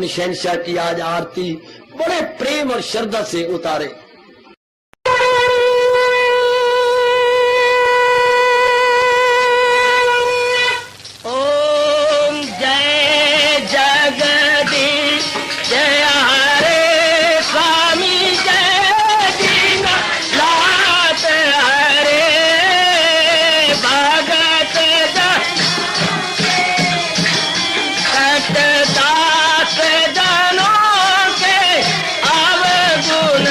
अपनी शहनशाह की आज आरती बड़े प्रेम और श्रद्धा से उतारे। ओम जय जगदीश जय हरे स्वामी जय दीना लात हरे भगत सतदास जनों के अवगुण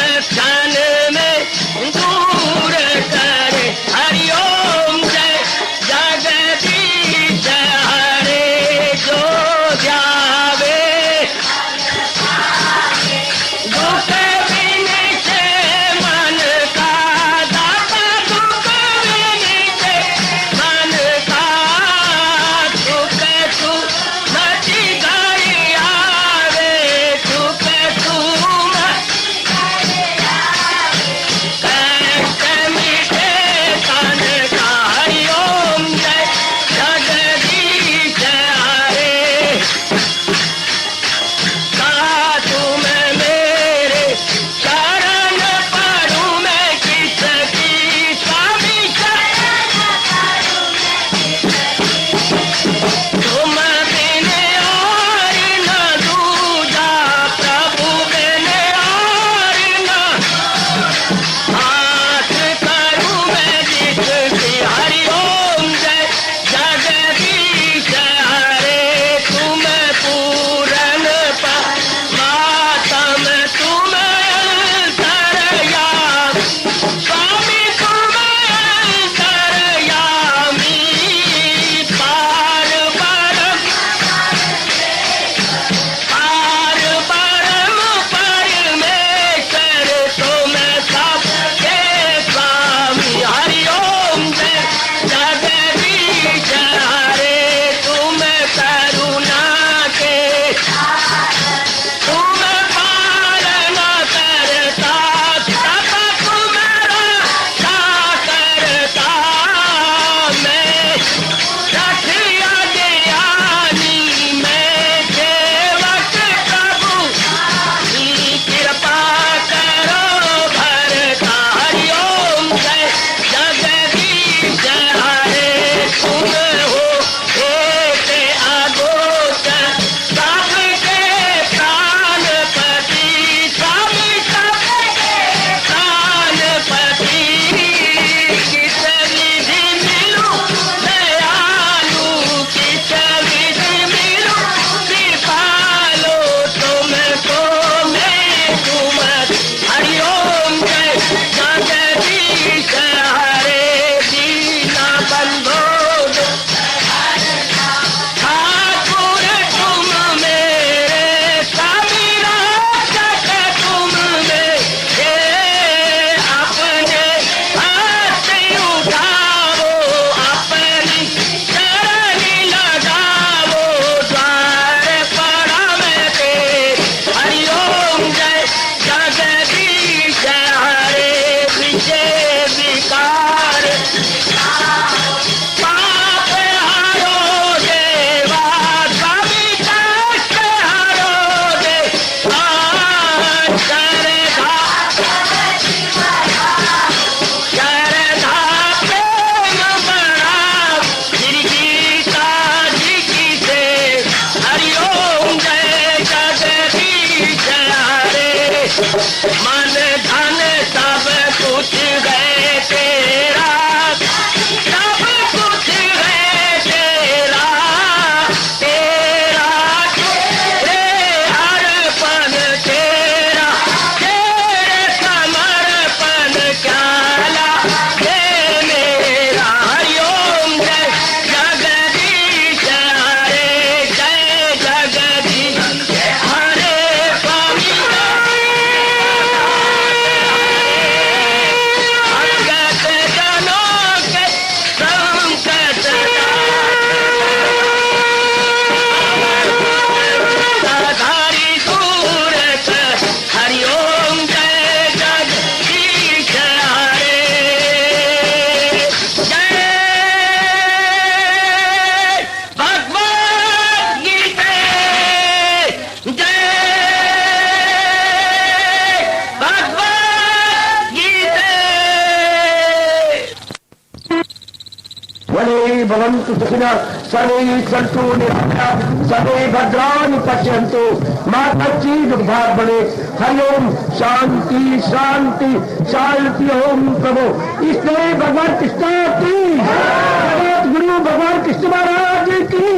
भवन्तु सुखिनः सर्वे सन्तु निरामयाः सर्वे भद्राणि पश्यन्तु मा कश्चित् दुःखात् भवेत्। हरि ओम शांति शांति शांति। ओम प्रभु इसलिए भगवान कृष्ण की जगत गुरु भगवान कृष्ण महाराज की।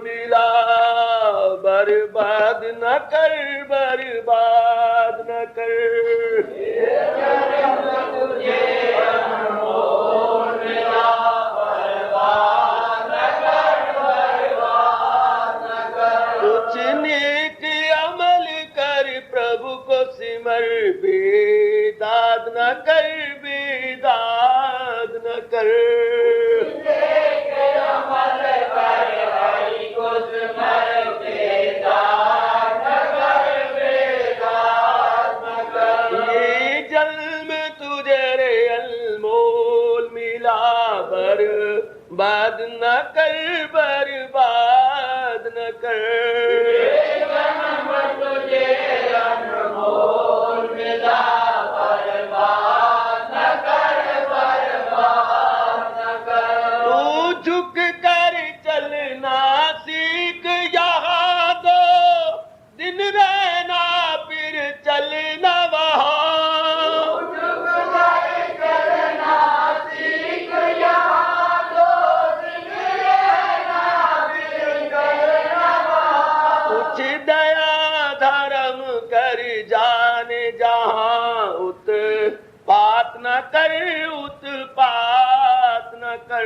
मिला बर्बाद न कर, बर्बाद न कर। कुछ नेक अमल कर, प्रभु को सिमर, बेदाद न कर, बेदाद न कर। ये जन्म तुझे रे अनमोल मिला, बर्बाद न कर, बर्बाद न कर। तू झुक कर चलना सीख, यहाँ दो दिन रहना फिर चलना वहाँ। कुछ दया धर्म कर जाने जहाँ, उत्पात न कर, उत्पात न कर।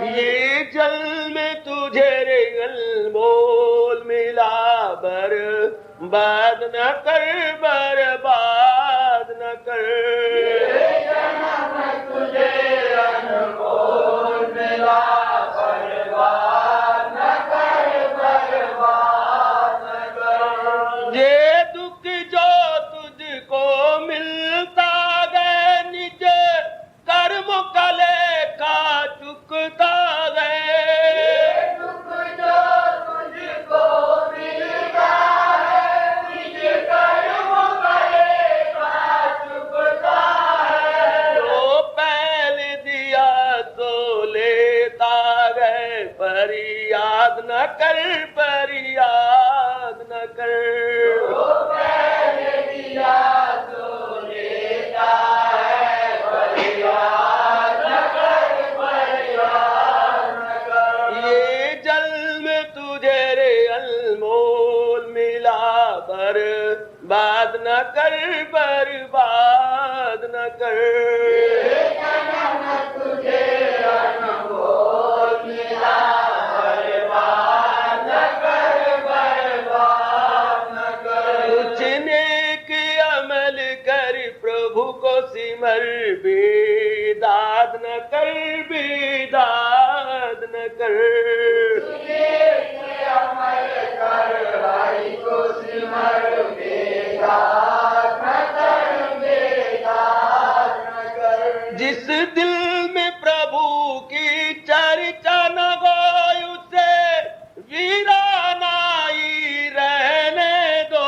ये जल में तुझे रे अनमोल मिला, बर्बाद न कर, बर्बाद न कर। ये दुख जो तुझको मिलता गए, निज कर्म का लेखा चुकता गए। जो पहले दिया तो लेता गए, फरियाद न कर, फरियाद न कर। ये जल में तुझे रे अनमोल मिला, बर्बाद न कर, बर्बाद न कर। कुछ नेक अमल कर, प्रभु को सिमर, बेदाद न कर, बेदाद न कर। जिस दिल में प्रभु की चर्चा न होय, उसे वीराना ही रहने दो।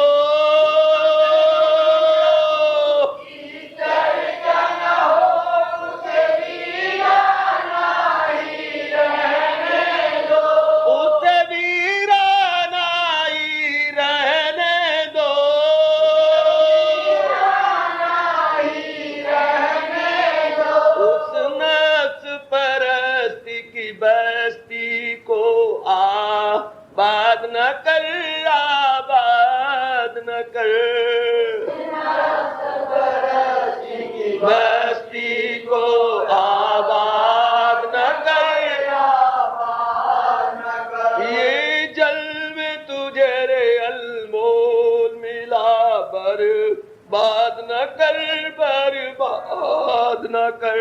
उसे वीराना ही रहने दो। उस नफ्स परस्ती की बस्ती को आबाद न कर, आबाद न कर। बस्ती को आबाद न कर। ये जल में तुझे रे अनमोल मिला, बर्बाद न कर, बर्बाद न कर।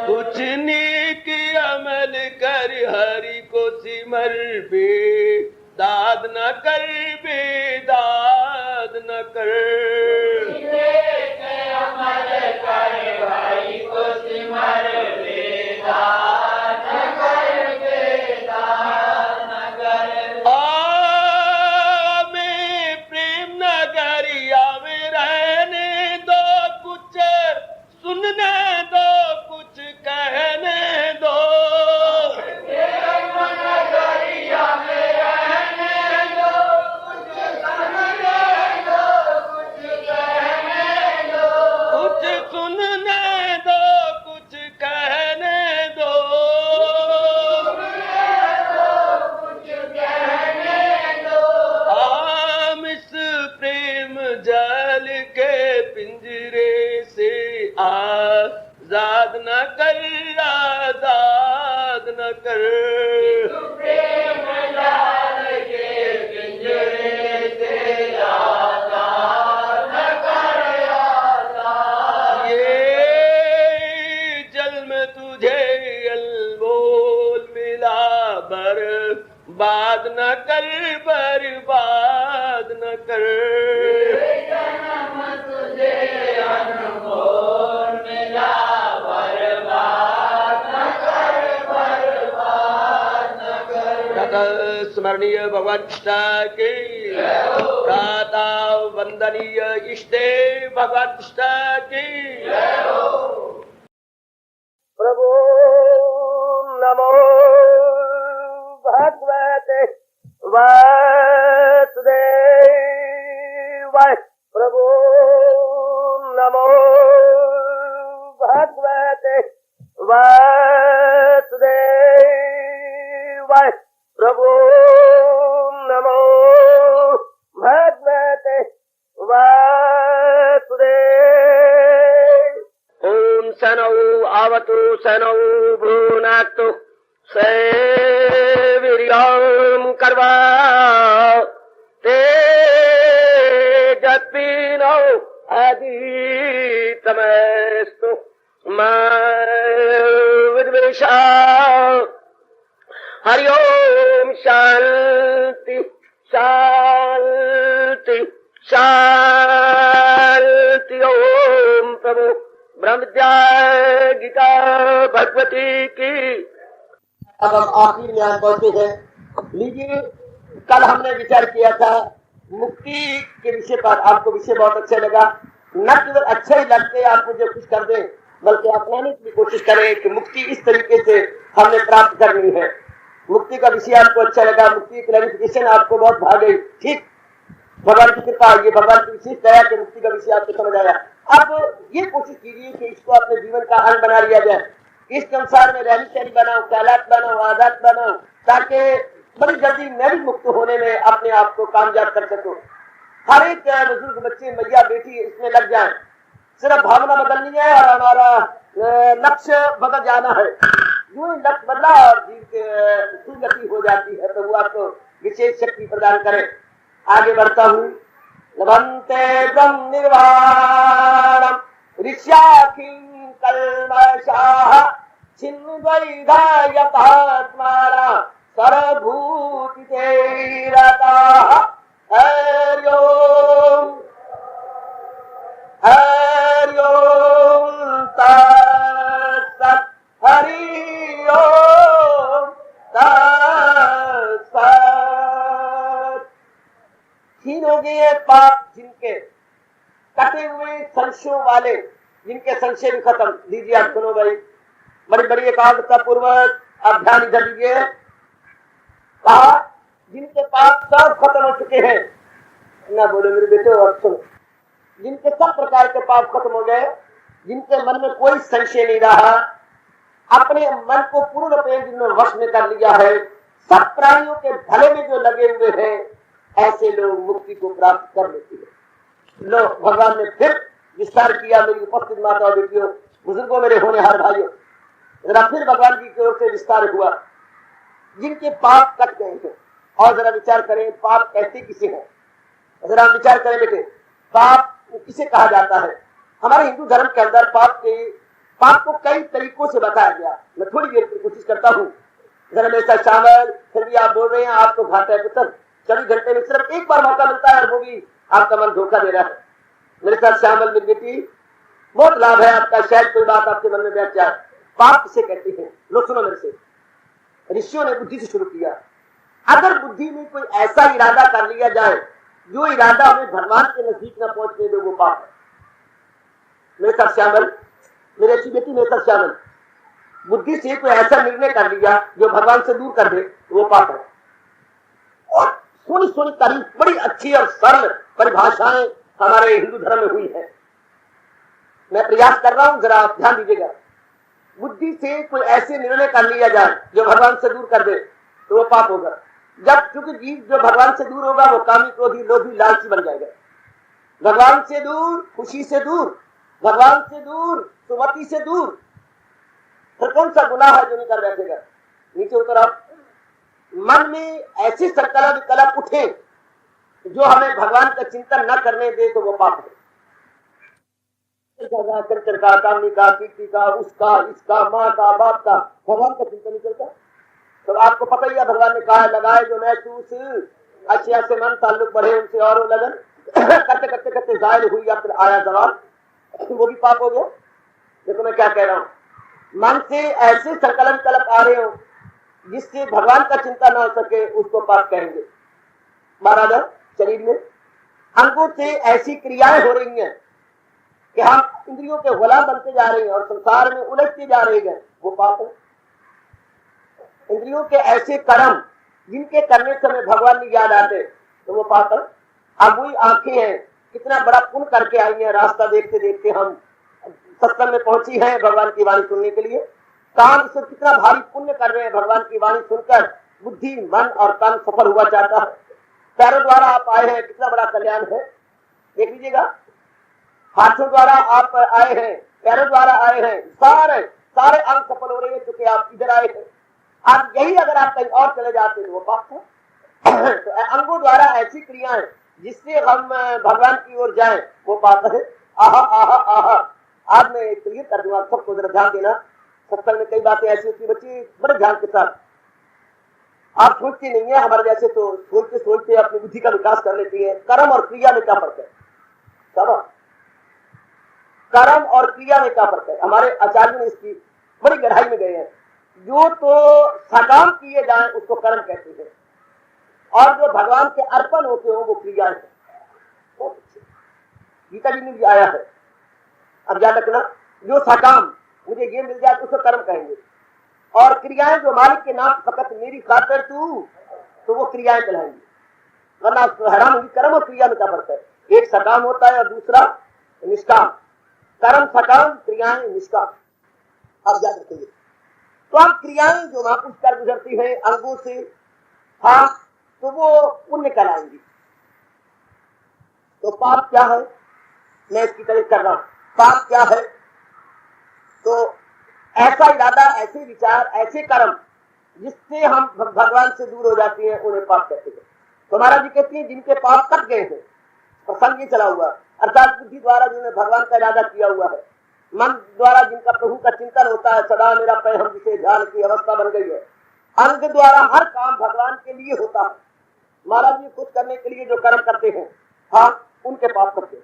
कुछ नेक अमल कर, हरि को सिमर, बेदाद न कर, बेदाद न कर। कर, आजाद न कर। प्रेम लाल के पिंजरे से आजाद न कर, आजाद। ये जल में तुझे अनमोल मिला, बर्बाद न कर, बर्बाद न कर। जन्म तुझे अनमोल मिला, बर्बाद न कर, बर्बाद न कर। तथा स्मरणीय भगवान कृष्ण की, तथा वंदनीय इष्ट भगवान कृष्ण की। प्रभु नमो भगवते वासुदेवाय। प्रभु नमो भगवते वासुदेवाय। प्रभु नमो भगवते वासुदेवाय। ओम सनौ आवतु सनौ भ्रूनाक्तु सेवीर्यं कर्वा ते जत्पिनो आदितमस्तु मा विद्वेषा। हरि ओम शांति शांति शांति। ओम प्रभु ब्रह्म विद्या गीता भगवती की। अब हम आखिर में पहुंचे हैं। लीजिए, कल हमने विचार किया था मुक्ति के विषय पर। आपको विषय बहुत अच्छा लगा। न केवल अच्छा ही लगते आपको जो कुछ कर दे, बल्कि अपनाने की कोशिश करें कि मुक्ति इस तरीके से हमने प्राप्त करनी है। मुक्ति का विषय आपको अच्छा लगा, मुक्ति की क्लैरिफिकेशन आपको बहुत भा गई। ठीक, भगवान की कृपा, ये भगवान की विशेष दया के मुक्ति का विषय आपको समझ आया। अब ये कोशिश कीजिए कि इसको अपने जीवन का अंग बना लिया जाए। इस संसार में रहनी सहनी बनाओ, ख्यालात बनाओ, आदत बनाओ, ताकि बड़ी जल्दी मैं भी मुक्त होने में अपने आप को कामयाब कर सकूं। हर एक बुजुर्ग, बच्चे, मैया, बेटी इसमें लग जाए। सिर्फ भावना बदलनी है और हमारा लक्ष्य बदल जाना है। यूं ही लक्ष्य बदला और जीव के सुगति हो जाती है। तो वो आपको विशेष शक्ति प्रदान करे। आगे बढ़ता हूँ। लभन्ते ब्रह्म निर्वाणम ऋष्याखिं कल्मषाः छिन्नद्वैधायतात्माना सर्वभूति ते रताः। हरि ओम हरि ओम तत्सत्। हरि ओम तत्सत्। क्षीण हो गए पाप जिनके, कटे हुए संशयों वाले जिनके संशय भी खत्म। लीजिए आप सुनो भाई, बड़ी बड़ी एकाग्रता पूर्वक आप ध्यान इधर दीजिए। कहा जिनके पाप सब खत्म हो चुके हैं। ना बोले मेरे बेटे, और सुनो, जिनके सब प्रकार के पाप खत्म हो गए, जिनके मन में कोई संशय नहीं रहा, अपने मन को पूर्ण रूप जिन्होंने वश में कर लिया है, सब प्राणियों के भले में जो लगे हुए हैं, ऐसे लोग मुक्ति को प्राप्त कर लेते हैं। लो, भगवान ने फिर विस्तार किया। मेरी उपस्थित माता और बेटियों, बुजुर्गों, मेरे होनहार भाइयों, जरा फिर भगवान की ओर से विस्तार हुआ। जिनके पाप कट गए हैं, और जरा विचार करें पाप कहते किसे हैं। जरा विचार करें बेटे, पाप किसे कहा जाता है। हमारे हिंदू धर्म के अंदर पाप को कई तरीकों से बताया गया। मैं थोड़ी देर की कोशिश करता हूँ, जरा मेरे साथ शामिल। फिर भी आप बोल रहे हैं आपको घाटा है पुत्र, 24 घंटे में सिर्फ एक बार मौका मिलता है और वो भी आपका मन धोखा दे रहा है। मेरे साथ शामिल मेरी बेटी, बहुत लाभ है आपका। शायद कोई बात आपके मन में बैठ जाए। पाप किसे कहते हैं? लो सुनो मेरे से। ऋषियों ने बुद्धि से शुरू किया। अगर बुद्धि में कोई ऐसा इरादा कर लिया जाए जो इरादा हमें भगवान के नजदीक न पहुंचने दे, वो पाप है। मेरे साथ शामिल, मेरी अच्छी बेटी, मेरे साथ शामिल। बुद्धि से कोई ऐसा निर्णय कर लिया जो भगवान से दूर कर दे, वो पाप है। और सोनी सोनी तारीफ, बड़ी अच्छी और सरल परिभाषाएं हमारे हिंदू धर्म में हुई है। मैं प्रयास कर रहा हूं, जरा आप ध्यान दीजिएगा। बुद्धि से कोई ऐसे निर्णय कर लिया जाए जो भगवान से दूर कर दे, तो वो पाप होगा। जब चूंकि जीव जो भगवान से दूर होगा, वो कामी, क्रोधी, लोभी, लालची बन जाएगा। भगवान से दूर, खुशी से दूर, भगवान से दूर, सुमति से दूर, फिर कौन सा गुनाह है जो नहीं कर बैठेगा? नीचे उतर आओ। मन में ऐसी संकल्प विकल्प उठे जो हमें भगवान का चिंतन न करने दे तो वो पाप है। चरित्र का, कामनी का, कीर्ति का, उसका, इसका, माँ का, बाप का, भगवान का चिंतन नहीं चलता। तो आपको पता ही है भगवान ने कहा लगाए जो महसूस अशिया से मन ताल्लुक बढ़े उनसे और लगन करते करते करते जाहिर हुई या फिर आया जवाब, वो भी पाप हो गया। देखो मैं क्या कह रहा हूँ, मन से ऐसे संकलन कल्प आ रहे हो जिससे भगवान का चिंता न हो सके उसको पाप कहेंगे। महाराज शरीर में अंगों से ऐसी क्रियाएं हो रही हैं कि हम इंद्रियों के गुलाम बनते जा रहे हैं और संसार में उलझते जा रहे हैं, वो पाप है। इंद्रियों के ऐसे कर्म जिनके करने से हमें भगवान नहीं याद आते तो वो पाप है। अब वही आंखें हैं, कितना बड़ा पुण्य करके आई हैं, रास्ता देखते देखते हम सत्संग में पहुंची हैं भगवान की वाणी सुनने के लिए। कान से कितना भारी पुण्य कर रहे हैं भगवान की वाणी सुनकर, बुद्धि मन और कान सफल हुआ चाहता है। पैरों द्वारा आप आए हैं, कितना बड़ा कल्याण है, देख लीजिएगा। हाथों द्वारा आप आए हैं, पैरों द्वारा आए हैं, सारे सारे अंग सफल हो रहे हैं क्योंकि आप इधर आए हैं। आप यही अगर आप कहीं और चले जाते तो वो पाप है। तो अंगों द्वारा ऐसी क्रियाएं जिससे हम भगवान की ओर जाएं वो पाप है। आहा आहा आहा, आज मैं क्लियर कर दूंगा, सबको जरा ध्यान देना। सत्संग में कई बातें ऐसी होती, बच्चे बड़े ध्यान के साथ, आप सोचते नहीं है हमारे जैसे, तो सोचते सोचते अपनी बुद्धि का विकास कर लेती है। कर्म और क्रिया में क्या फर्क है? सब कर्म और क्रिया में क्या फर्क है? हमारे आचार्य ने इसकी बड़ी गहराई में गए हैं। जो तो सकाम किए जाए उसको कर्म कहते हैं और जो भगवान के अर्पण होते हो वो क्रिया है। गीता जी में भी आया है। अब याद रखना, जो सकाम मुझे ये मिल जाए तो उसको कर्म कहेंगे, और क्रियाएं जो मालिक के नाम फकत मेरी खातिर तू, तो वो क्रियाएं कहलाएंगी। वरना हैरान होगी, कर्म और क्रिया में क्या फर्क है? एक सकाम होता है और दूसरा निष्काम। कर्म सकाम, क्रियाएं निष्काम। अब याद रखेंगे। तो आप क्रियाएं जो महापुरुष कर गुजरती है अंगों से, हाँ, तो वो पुण्य कहलाएंगी। तो पाप क्या है? मैं इसकी तारीफ कर रहा हूं। पाप क्या है? तो ऐसा इरादा, ऐसे विचार, ऐसे कर्म जिससे हम भगवान से दूर हो जाते हैं उन्हें पाप कहते हैं। तो महाराज जी कहती है जिनके पाप कट गए हैं, प्रसंग ये चला हुआ, अर्थात बुद्धि द्वारा जिन्होंने भगवान का इरादा किया हुआ है, मन द्वारा जिनका प्रभु का चिंतन होता है, सदा मेरा पैर हम जिसे ध्यान की अवस्था बन गई है, अंग द्वारा हर काम भगवान के लिए होता है। महाराज जी खुद करने के लिए जो कर्म करते हैं, हाँ, उनके पाप करते हैं,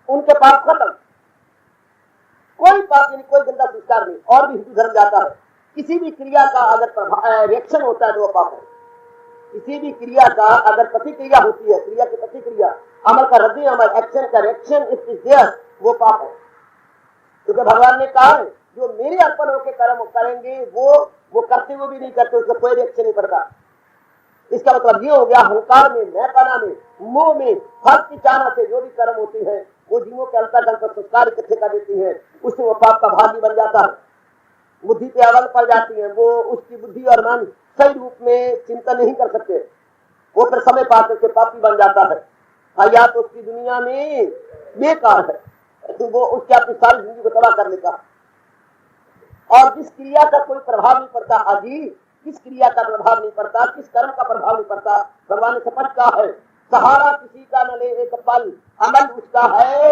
उनके पाप खत्म। कोई पाप यानी कोई गंदा संस्कार नहीं। और भी हिंदू धर्म जाता है, किसी भी क्रिया का अगर रिएक्शन होता है तो वो पाप है। किसी भी क्रिया का अगर प्रतिक्रिया होती है, क्रिया की प्रतिक्रिया, अमल का रद्द अमल, एक्शन का रिएक्शन इफ इज देयर, वो पाप है। क्योंकि भगवान ने कहा है जो मेरे अर्पण होकर कर्म करेंगे वो करते हुए भी नहीं करते, उसका कोई रिएक्शन नहीं पड़ता। इसका मतलब ये हो गया, अहंकार में, मैंपना में, मोह में, फल की चाहना से जो भी कर्म होती है वो जीवों के अंतर्गत पर संस्कार इकट्ठे कर देती है, उससे वो पाप का भागी बन जाता है। बुद्धि पे अवल पड़ जाती है, वो उसकी बुद्धि और मन सही रूप में चिंतन नहीं कर सकते, वो फिर समय पा करके पापी बन जाता है। या तो उसकी दुनिया में बेकार है, तो वो उसके अपनी सारी जिंदगी को तबाह कर लेता है। और जिस क्रिया का कोई प्रभाव नहीं पड़ता, आदि किस क्रिया का प्रभाव नहीं पड़ता, किस कर्म का प्रभाव नहीं पड़ता, भगवान ने स्पष्ट कहा है, सहारा किसी का न ले एक पल, अमल उसका है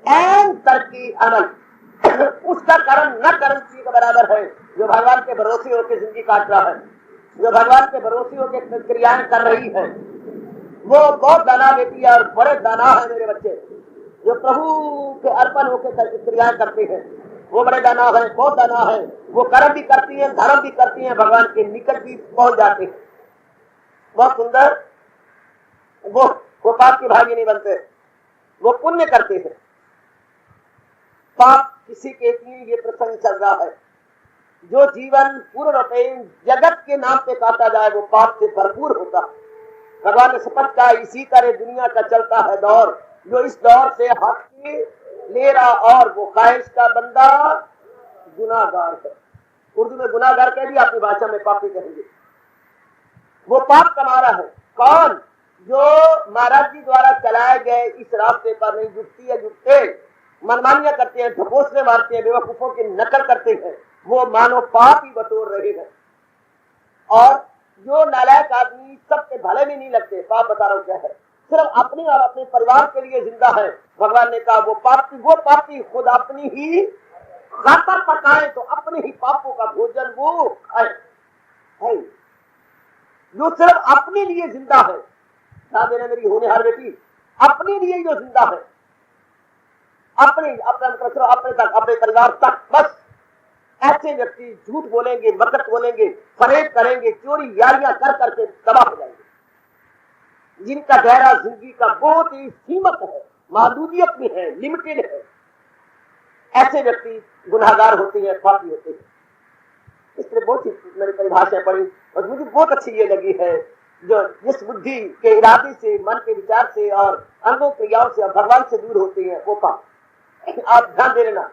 एन तरकी अमल। उसका कर्म न कर्म किसी के बराबर है जो भगवान के भरोसे होकर जिंदगी काट रहा है, जो भगवान के भरोसे होकर क्रियाएं कर रही है। वो बहुत दाना बेटी है और बड़े दाना है मेरे बच्चे, जो प्रभु के अर्पण होकर क्रियाएं करते हैं, वो बड़े दाना है, बहुत दाना है। वो कर्म भी करती है, धर्म भी करती है, भगवान के निकट भी पहुंच जाते हैं। बहुत सुंदर। वो पाप के भागी नहीं बनते, वो पुण्य करते हैं। पाप किसी के लिए ये प्रसंग चल रहा है, जो जीवन पूर्ण रूपेण जगत के नाम पे काटा जाए वो पाप से भरपूर होता है। भगवान ने स्पष्ट कहा, इसी तरह दुनिया का चलता है दौर, जो इस दौर से हट के ले रहा और वो ख्वाहिश का बंदा गुनाहगार है। उर्दू में गुनाहगार कह दिया, अपनी भाषा में पापी कहेंगे। वो पाप कमा रहा है कौन? जो महाराज जी द्वारा चलाए गए इस रास्ते पर नहीं जुटती है, जुटते मनमानियां करते हैं, ढकोसले मारते हैं, बेवकूफों की नकल करते हैं, वो मानो पाप ही बटोर रहे हैं। और जो नालायक आदमी सबके भले में नहीं लगते, पाप बता रहा हूं क्या है, सिर्फ अपने और अपने परिवार के लिए जिंदा है, भगवान ने कहा वो पापी खुद अपनी ही खाता पकाए तो अपने ही पापों का भोजन वो खाए। जो सिर्फ अपने लिए जिंदा है, ध्यान देना मेरी होनहार बेटी, अपने लिए जो जिंदा है, अपने तक, अपने परिवार तक, बस ऐसे व्यक्ति झूठ बोलेंगे, मकत बोलेंगे, फरेब करेंगे, चोरी यारियां कर करके तबाह हो जाएंगे। जिनका दायरा जिंदगी का बहुत ही सीमित है, महदूदियत में है, लिमिटेड है, ऐसे व्यक्ति गुनाहगार होते हैं, पापी होते हैं। इसलिए बहुत ही मैंने परिभाषाएं पढ़ी और मुझे बहुत अच्छी ये लगी है, जो जिस बुद्धि के इरादे से, मन के विचार से और अंगों क्रियाओं से भगवान से दूर होती है, वो पाप। आप ध्यान दे लेना,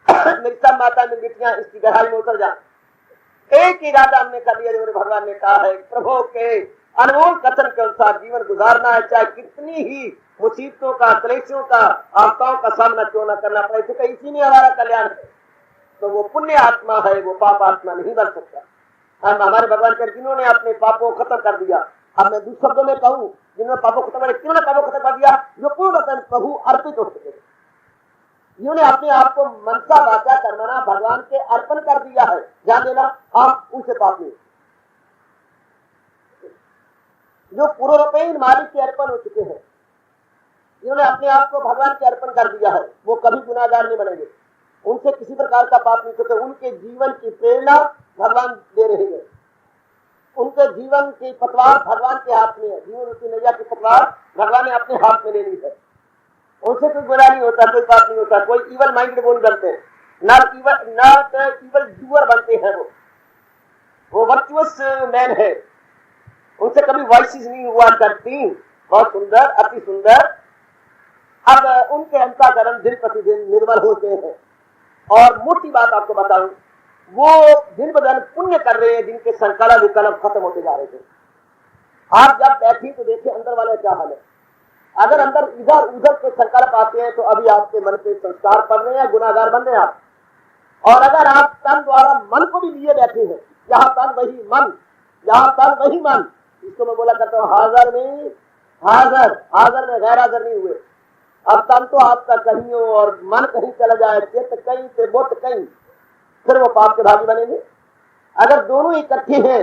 मेरी सब माता में बेटियां इसकी गहराई में उतर जा। एक इरादा हमने कर लिया, जो भगवान ने कहा है, प्रभु के अनमोल कथन के अनुसार जीवन गुजारना है, चाहे कितनी ही मुसीबतों का, क्लेशों का, आपदाओं का सामना क्यों न करना पड़े, क्योंकि इसी में हमारा कल्याण है। तो वो पुण्य आत्मा है, वो पाप आत्मा नहीं बन सकता। हम हमारे भगवान के जिन्होंने अपने पापों को खत्म कर दिया, अब मैं दूसरे शब्दों में कहूँ, जिन्होंने पापों को खत्म किन्होंने पापों को खत्म कर दिया, जो पूर्णतः प्रभु अर्पित हो सके, जिन्होंने अपने आप को मनसा वाचा कर्मणा भगवान के अर्पण कर दिया है। ध्यान देना, आप उनसे पाप नहीं, जो पूर्वपेन मालिक के अर्पण हो चुके हैं, जिन्होंने अपने आप को भगवान के अर्पण कर दिया है, वो कभी गुनाहगार नहीं बनेंगे, उनसे किसी प्रकार का पाप नहीं होते। उनके जीवन की प्रेरणा भगवान दे रहे हैं, उनके जीवन की पतवार भगवान के हाथ में है, जीवन की नैया की पतवार भगवान ने अपने हाथ में ले ली है। उनसे कोई बुरा नहीं होता, कोई पाप नहीं होता, कोई इवल माइंड वो नहीं बनते, नॉट इवल डूअर बनते हैं, वो वर्चुअस मैन है, उनसे कभी वॉइसेस नहीं हुआ करती। बहुत सुंदर, अति सुंदर। अब उनके अंतःकरण दिन प्रतिदिन निर्मल होते हैं। और मोटी बात आपको बताऊं, वो दिन ब दिन पुण्य कर रहे हैं, जिनके संकल्प विकल्प खत्म होते जा रहे थे। आप जब बैठी तो देखिए अंदर वाले क्या हाल है। अगर अंदर इधर उधर के संकल्प आते हैं तो अभी आपके मन पे संस्कार पड़ रहे हैं, गुनाहगार बन रहे हैं आप। और अगर आप तन द्वारा मन को भी लिए बैठे हैं, जहां तन वही मन, जहां तन वही मन, इसको मैं बोला करता हूँ हाजर में हाजर, हाजर में गैर हाजर नहीं हुए। अब तन तो आपका कहीं हो और मन कहीं चला जाए, चित्त कहीं से बुत कहीं, फिर वो पाप के भागी बनेंगे। अगर दोनों इकट्ठे हैं,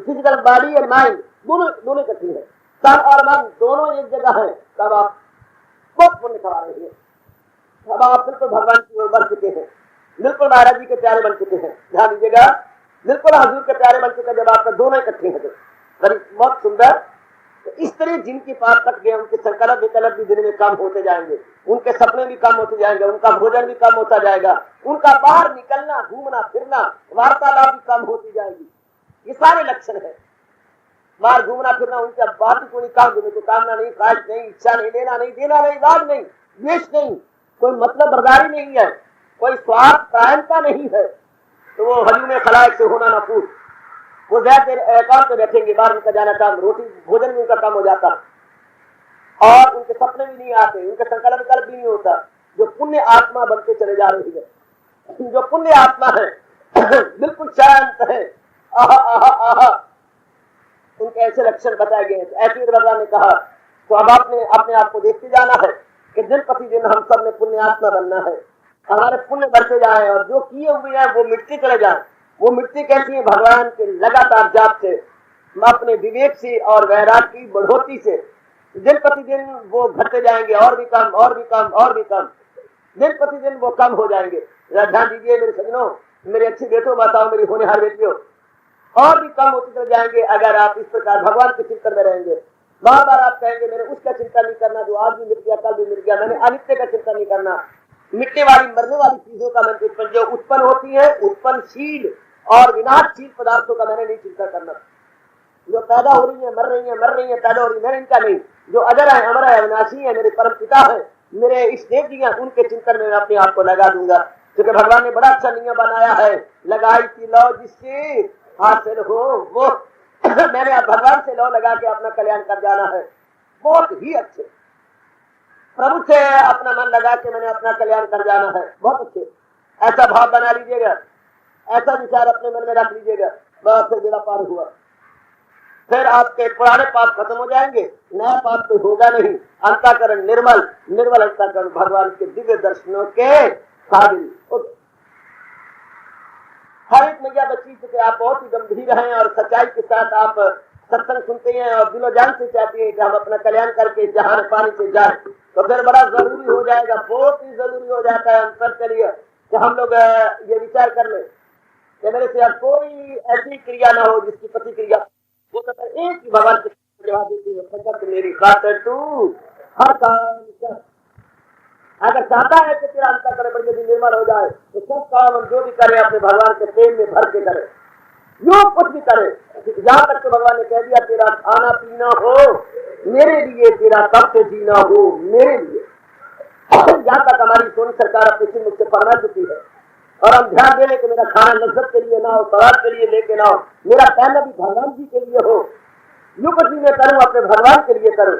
फिजिकल बॉडी और माइंड दोनों इकट्ठे हैं, तन और मन दोनों एक जगह है, तब आप बहुत पुण्य कमा रहे हैं। अब आप बिल्कुल भगवान की ओर बढ़ चुके हैं, बिल्कुल महाराज जी के प्यारे बन चुके हैं। ध्यान दीजिएगा, बिल्कुल हजूर के प्यारे बन चुके, जब आपका दोनों इकट्ठे हैं तो बहुत सुंदर। तो इस तरह जिनके पास कट गए, उनके संकल्प विकल्प भी दिन में कम होते जाएंगे, उनके सपने भी कम होते जाएंगे, उनका भोजन भी कम होता जाएगा, उनका बाहर निकलना, घूमना फिरना, वार्तालाप भी कम होती जाएगी। ये सारे लक्षण है। बाहर घूमना फिरना, उनका बात कोई काम, को कामना नहीं, ख्वाहिश नहीं, इच्छा नहीं, लेना नहीं, देना नहीं, राग नहीं, द्वेष नहीं, कोई मतलब बर्दारी नहीं है, कोई स्वार्थ प्रायणता नहीं है। तो वो हजू में खलायक से होना ना पूछ, वो काम पे बैठेंगे, बाहर उनका जाना काम, रोटी भोजन में उनका काम हो जाता, और उनके सपने भी नहीं आते, उनके संकल्प विकल्प भी नहीं होता। जो पुण्य आत्मा बनते चले जा रही है, जो पुण्य आत्मा है बिल्कुल शांत है, आहा आहा आहा, उनके ऐसे लक्षण बताए गए। ऐसे भगवान ने कहा, तो अब आपने अपने आप को देखते जाना है कि दिन प्रतिदिन हम सब ने पुण्य आत्मा बनना है, हमारे पुण्य बढ़ते जाए और जो किए हुए हैं वो मिटते चले जाए। वो मिट्टी कैसी है? भगवान के लगातार जाप से, अपने विवेक से और वैराग की बढ़ोतरी से दिन प्रतिदिन वो घटते जाएंगे, और भी कम और भी कम और भी कम, दिन प्रतिदिन वो कम हो जाएंगे। ध्यान दीजिए मेरे सज्जनों, मेरे अच्छे बेटों माताओं, मेरी होनहार बेटियों, और भी कम होते चले जाएंगे अगर आप इस प्रकार भगवान के चिंतन में रहेंगे। बार बार आप कहेंगे मैंने उसका चिंता नहीं करना जो आज भी मिट गया, कल भी मिट गया, मैंने अनित्य का चिंता नहीं करना, मिटने वाली मरने वाली चीजों का मैंने जो उत्पन्न होती है, उत्पन्नशील और विनाशशील पदार्थों का मैंने नहीं चिंता करना। जो पैदा हो रही है, मर रही है, पैदा हो रही है, मैंने इनका नहीं। जो अजर है, अमर है, अविनाशी है, मेरे परम पिता है, मेरे इष्टदेव जी हैं, उनके चिंतन में मैं अपने आप को लगा दूंगा। क्योंकि भगवान ने बड़ा अच्छा नियम बनाया है, लगाई की लौ जिससे हासिल हो वो मैंने भगवान से लौ लगा के अपना कल्याण कर जाना है। बहुत ही अच्छे। प्रभु से अपना मन लगा के मैंने अपना कल्याण कर जाना है, बहुत अच्छे, ऐसा भाव बना लीजिएगा, ऐसा विचार अपने मन में रख लीजिएगा, बस फिर बेड़ा पार हुआ। फिर आपके पुराने पाप खत्म हो जाएंगे, नया पाप तो होगा नहीं। अंतःकरण निर्मल, निर्मल अंतःकरण भगवान के दिव्य दर्शनों के काबिल। हर एक मैया बच्ची से आप बहुत ही गंभीर हैं और सच्चाई के साथ आप सत्संग सुनते हैं और दिलो जान से चाहते हैं कि हम अपना कल्याण करके जहां पानी से जाए, तो फिर बड़ा जरूरी हो जाएगा, बहुत ही जरूरी हो जाता है हम सब के लिए कि हम लोग ये विचार कर लें कि मेरे से अब कोई ऐसी क्रिया ना हो जिसकी प्रतिक्रिया वो तो एक ही भगवान के जवाब देती है, फकत मेरी खातिर तू हर काम कर। अगर चाहता है कि तेरा अंतःकरण बड़ी यदि निर्मल हो जाए तो सब काम हम जो भी करें अपने भगवान के प्रेम में भर के करें, जो कुछ भी करें। यहाँ तक तो भगवान ने कह दिया तेरा खाना पीना हो मेरे लिए, तेरा तब से जीना हो मेरे लिए। यहाँ तक हमारी सोनी सरकार अपने सिंह मुझसे फरमा चुकी है और हम ध्यान देने कि मेरा खाना लज्जत के लिए ना हो, सवाद के लिए लेके ना हो, मेरा पहना भी भगवान जी के लिए हो, जो कुछ भी मैं करूँ अपने भगवान के लिए करूँ।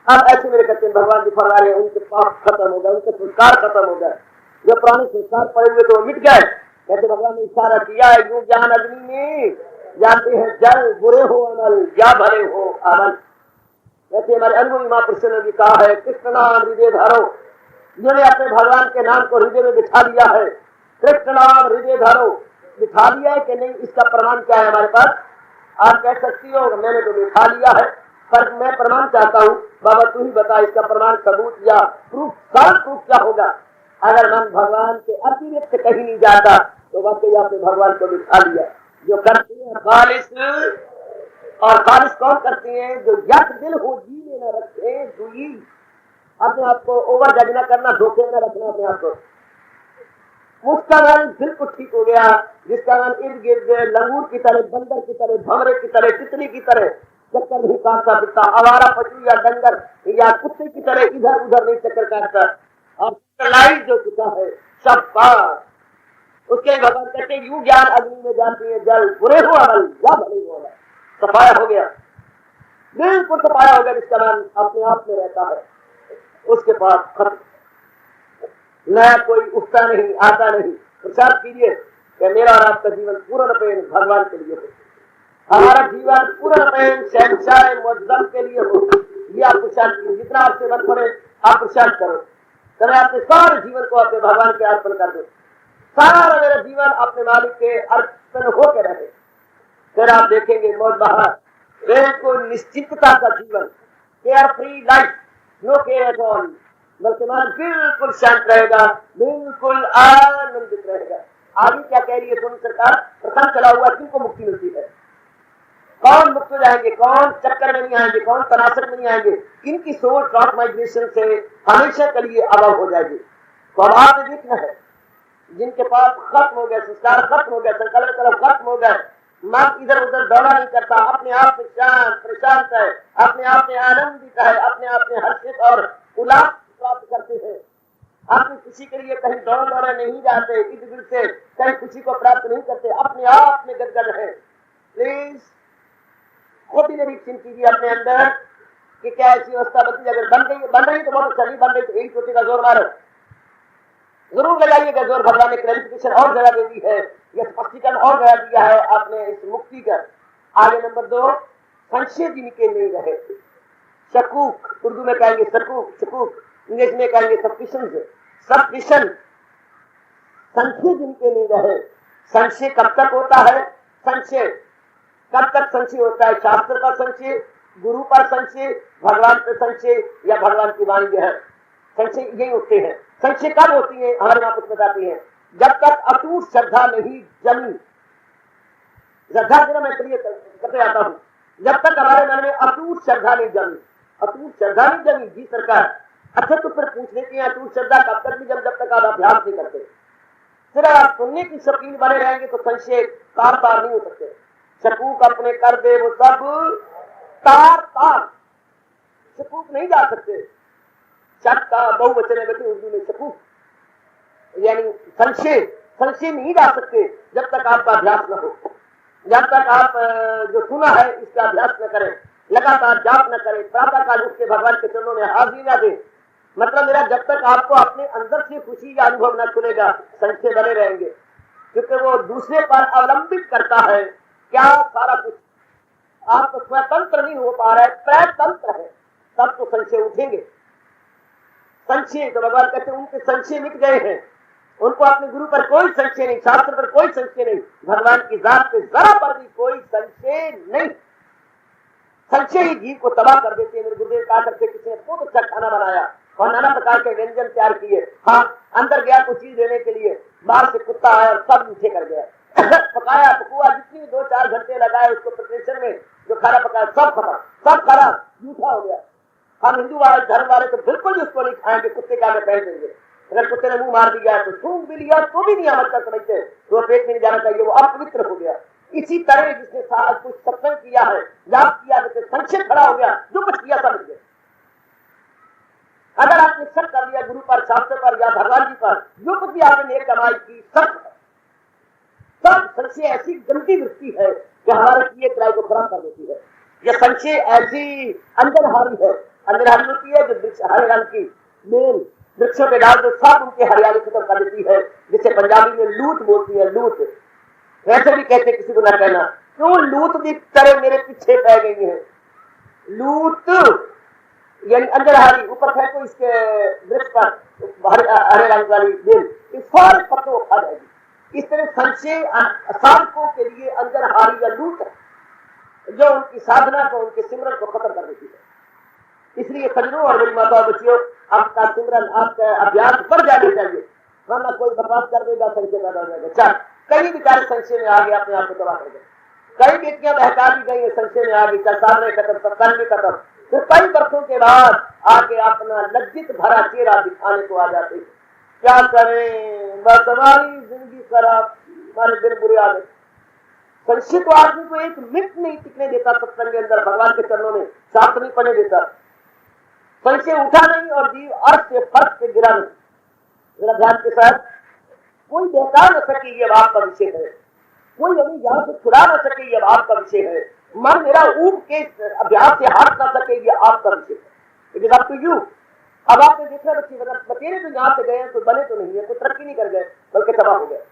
अब ऐसे मेरे कहते हैं भगवान जी फरमा रहे हैं, उनके पाप खत्म हो गए, उनके संस्कार खत्म हो गए, जो पुराने संस्कार पड़े हुए तो मिट गए। कहते भगवान ने इशारा किया है, यूं ज्ञान अग्नि में जानते हैं जल, बुरे हो अमल या भले हो अमल। वैसे हमारे अनुभवी महापुरुषों ने भी कहा है, कृष्ण नाम हृदय धारो, जिन्होंने अपने भगवान के नाम को हृदय में बिठा लिया है, कृष्ण नाम हृदय धारो बिठा लिया है कि नहीं, इसका प्रमाण क्या है हमारे पास? आप कह सकती हो मैंने तो बिठा लिया है, पर मैं प्रमाण चाहता हूँ, बाबा तू ही बता इसका प्रमाण सबूत या प्रूफ, साफ प्रूफ क्या होगा? अगर मन भगवान के अतिरिक्त कहीं नहीं जाता तो वाकई आपने भगवान को बिठा लिया। जो करते हैं खालिस, और खालिस कौन करते हैं? जो यक दिल हो जी में न रखे दुई, अपने आप को ओवर जज न करना, धोखे में रखना अपने आप को। उसका मन बिल्कुल ठीक हो गया, जिसका मन इर्द गिर्द लंगूर की तरह, बंदर की तरह, भंवरे की तरह, तितली की तरह चक्कर नहीं काटता फिरता, आवारा पशु या डंगर या कुत्ते की तरह इधर उधर नहीं चक्कर काटता, और लाइट जो चुका है सब पार। उसके भगवान कहते यूं ज्ञान अग्नि में जाती है जल, बुरे हो अमल या भले हो अमल। सफाया हो गया, बिल्कुल सफाया हो गया, जिसका नाम अपने आप में रहता है, उसके पास खत्म, नया कोई उठता नहीं, आता नहीं। प्रसाद कीजिए कि मेरा और आपका जीवन पूर्ण प्रेम भगवान के लिए हो, हमारा जीवन पूर्ण प्रेम शहंशाह मुअज्जम के लिए हो। ये आप प्रसाद कीजिए, जितना आपसे मन पड़े आप प्रसाद करो, कभी अपने सारे जीवन को अपने भगवान के अर्पण कर दो, सारा मेरा जीवन अपने मालिक के अर्पण होकर रहे, फिर आप देखेंगे मौत बाहर, बिल्कुल निश्चितता का जीवन, care free life, no care at all, बल्कि मन बिल्कुल शांत रहेगा, बिल्कुल आनंदित रहेगा। आगे क्या कह रही है सोनी सरकार? प्रथम चला हुआ किनको मुक्ति मिलती है? कौन मुक्त हो जाएंगे? कौन चक्कर में नहीं आएंगे? कौन तनासर में नहीं आएंगे? इनकी सोल ट्रांसमाइग्रेशन से हमेशा के लिए अलग हो जाएगी। तो अब आपने देखना है, जिनके पाप खत्म हो गए, संस्कार खत्म हो गए, संकल्प तरफ खत्म हो गए, मन इधर उधर दौड़ा नहीं करता, अपने आप में शांत प्रशांत है, अपने आप में आनंदित है, अपने आप में हर्षित और उल्लास प्राप्त करते हैं, अपनी खुशी के लिए कहीं दौड़ दौड़े नहीं जाते, इधर उधर से कहीं खुशी को प्राप्त नहीं करते, अपने आप में गदगद है। प्लीज खुद ही निरीक्षण कीजिए अपने अंदर कि क्या ऐसी अवस्था बनती है। अगर बन रही तो बहुत अच्छा, नहीं बन रही तो एक छोटे का जोर मारो, जरूर लगाइएगा जोर। भगवान ने क्लैरिफिकेशन और जगह दे दी है, यह स्पष्टीकरण और जगह दिया है आपने इस मुक्ति का। आगे नंबर 2, संशय जिनके नहीं रहे, शकूक, उर्दू में कहेंगे शकूक, शकूक इंग्लिश में कहेंगे सस्पिशन, संशय जिनके नहीं रहे। संशय कब तक होता है? संशय कब तक संशय होता है? शास्त्र का संशय, गुरु पर संशय, भगवान पर संशय, या भगवान की वाणी जो है, संशय यही होते हैं। संशय कब होती है? हमारे महापुरुष बताते हैं, जब तक अटूट श्रद्धा नहीं जमी। श्रद्धा जरा मैं प्रिय करते आता हूँ, जब तक हमारे मन में अटूट श्रद्धा नहीं जमी। अटूट श्रद्धा नहीं जमी जी सरकार। अच्छा तो फिर पूछ लेते हैं अटूट श्रद्धा कब तक भी? जब तक आप अभ्यास नहीं करते। फिर आप सुनने की शौकीन बने रहेंगे तो संशय तार तार नहीं हो सकते। शकूक अपने कर दे वो सब तार तार, शकूक नहीं जा सकते। शक का बहुवचन है बेटे उर्दू में, शकूक यानी संशय, संशय नहीं जा सकते जब तक आपका अभ्यास न हो, जब तक आप जो सुना है इसका अभ्यास न करें, लगातार जाप न करें, प्रातः काल उठ के भगवान के चरणों में हाजिरी न दें, मतलब मेरा जब तक आपको अपने अंदर से खुशी का अनुभव न खुलेगा, संशय बने रहेंगे, क्योंकि वो दूसरे पर अवलंबित करता है क्या सारा कुछ। आप तो स्वतंत्र नहीं हो पा रहे, प्रतंत्र है, तब तो संशय उठेंगे। संशय तो भगवान कहते हैं उनके संशय मिट गए हैं, उनको अपने गुरु पर कोई संशय नहीं, शास्त्र पर कोई संशय नहीं, भगवान की जात पे जरा पर भी कोई संशय नहीं। संशय ही जीव को तबाह कर देते हैं। मेरे गुरुदेव कहा करते किसी ने बहुत अच्छा खाना बनाया और नाना प्रकार के व्यंजन तैयार किए, हाँ अंदर गया कुछ चीज देने के लिए, बाहर से कुत्ता आया और सब नीचे कर गया। पकाया पकुआ जितनी 2-4 घंटे लगाए उसको प्रिपरेशन में, जो खाना पकाया सब खत्म, सब खराब, जूठा हो गया। हम हिंदू वाले धर्म वाले तो बिल्कुल उसको नहीं खाएंगे, कुत्ते का में पहन देंगे। अगर कुत्ते ने मुंह मार दिया तो सूंघ भी लिया तो भी नहीं समझता समझते, तो पेट में नहीं जाना चाहिए, वो अपवित्र हो गया। इसी तरह जिसने सारा कुछ सत्संग किया है, याद किया, जैसे संशय खड़ा हो गया, जो कुछ किया समझ गया। अगर आपने शक कर लिया गुरु पर, शास्त्र पर या भगवान जी पर, जो कुछ भी आपने नेक कमाई की सब संशय ऐसी गंदी वृत्ति है कि हमारे किए त्राय को खराब कर देती है। यह संशय ऐसी अंजनहारी है, अंजनहारी होती है जो वृक्ष हरे रंग की बेल वृक्षों पे डाल दो सब उनकी हरियाली खत्म कर देती है, जिसे पंजाबी में लूट बोलती है। लूट वैसे भी कहते किसी को ना कहना, क्यों लूट की तरह मेरे पीछे पै गई है। लूट यानी अंजनहारी, ऊपर फेंको इसके वृक्ष पर हरे रंग वाली बेल, इस सारे पत्तों को खा जाएगी। इस तरह संशय साधकों के लिए अंजनहारी या लूट है, जो उनकी साधना को, उनके सिमरन को खत्म कर देती है। इसलिए सजनों और बड़ी माताओं बच्चियों, आपका सिमरन, आपका अभ्यास बढ़ जाना चाहिए, वरना कोई बर्बाद कर देगा, संशय पैदा हो जाएगा। चार कई बेचारे संशय में आ गए, अपने आप को तबाह कर गए। कई बेटियां बहका दी गई, संशय में आ गई, सामने खत्म, सत्संग भी खत्म। फिर कई वर्षों के बाद आके अपना लज्जित भरा चेहरा दिखाने को आ जाते। क्या करें, बस हमारी जिंदगी खराब, हमारे दिन बुरे आ गए। संशय तो आदमी को एक मिनट नहीं टिकने देता सत्संग के अंदर, भगवान के चरणों में शास्त्र नहीं पढ़ने देता। संशय उठा नहीं और जीव अर्थ से फर्श से गिरा नहीं। मेरा ध्यान के साथ कोई बहका न सके ये बात का विषय है, कोई हमें यहाँ से छुड़ा न सके ये बात का विषय है, मन मेरा ऊब के अभ्यास से हट न सके ये आपका विषय है। It is up to you. अब आपने देखा बच्चे बतेरे तो यहाँ से गए तो बने तो नहीं है, कोई तरक्की नहीं कर गए, बल्कि तबाह हो गए।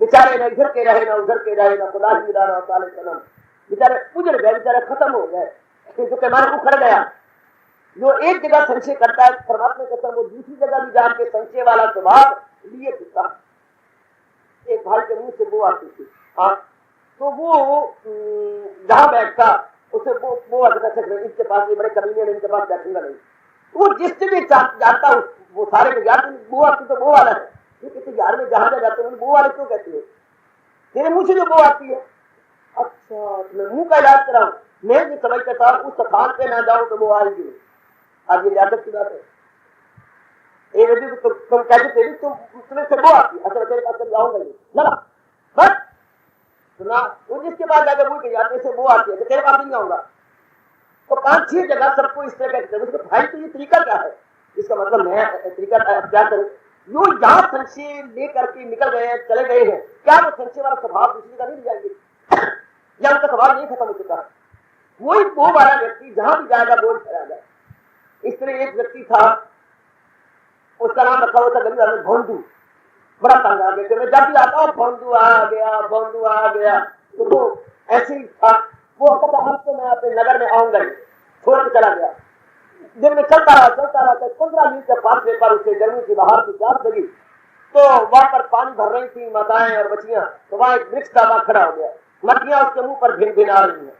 बेचारे न इधर के रहे, ना उधर के रहे, ना खुदा ही मिला, ना साले सनम, बेचारे उजड़ गए, बेचारे खत्म हो गए, क्योंकि मन उखड़ गया। जो एक जगह संशय करता है परमात्मा के वो दूसरी जगह भी जान के संशय वाला स्वभाव लिए फिरता। एक भाई के मुंह से वो आती थी, हाँ, तो वो जहां बैठता उसे वो इनके पास ये बड़े कमीने, इनके पास बैठूंगा नहीं। वो जिससे भी जाता वो सारे को यार वो आती तो वो वाला है, किसी यार में जहां जाते हैं वो वाले क्यों कहते हैं, तेरे मुंह से जो वो आती है। अच्छा मैं मुंह का इलाज कराऊं, मैं जो समझता था उस स्थान पे ना जाऊं तो वो आएगी। अब ये यादव की बात है, एक यदि तुम कहते थे तुम्हें से वो आती, अच्छा तेरे पास जाऊंगा नहीं ना, बस सुना वो जिसके पास जाकर वो जाते से वो आती है, तेरे पास नहीं आऊंगा। तो 5-6 जगह सबको इस तरह कहते हैं। भाई तो ये तरीका क्या है, इसका मतलब मैं तरीका क्या करूं। जो यहाँ संशय लेकर के निकल गए हैं, चले गए हैं, क्या वो संशय वाला स्वभाव दूसरी का नहीं जाएंगे, या उनका स्वभाव नहीं खत्म हो चुका है। वही वो वाला व्यक्ति जहां भी जाएगा बोल जाएगा। इस तरह एक व्यक्ति था, उसका नाम रखा हुआ था गली में भोंदू, बड़ा तंग आ गया। मैं जब भी आता हूँ भोंदू आ गया, भोंदू आ गया, तो वो ऐसे ही था। वो कहता हम तो मैं अपने नगर में आऊंगा ही, छोड़ के चला गया। दिन में चलता रहा 15 मिनट के पास पर उसे गर्मी की बाहर की प्यास लगी, तो वहां पर पानी भर रही थी माताएं और बच्चियां, तो वहां एक वृक्ष का वहां खड़ा हो गया, मछलियां उसके मुंह पर भिन आ रही है,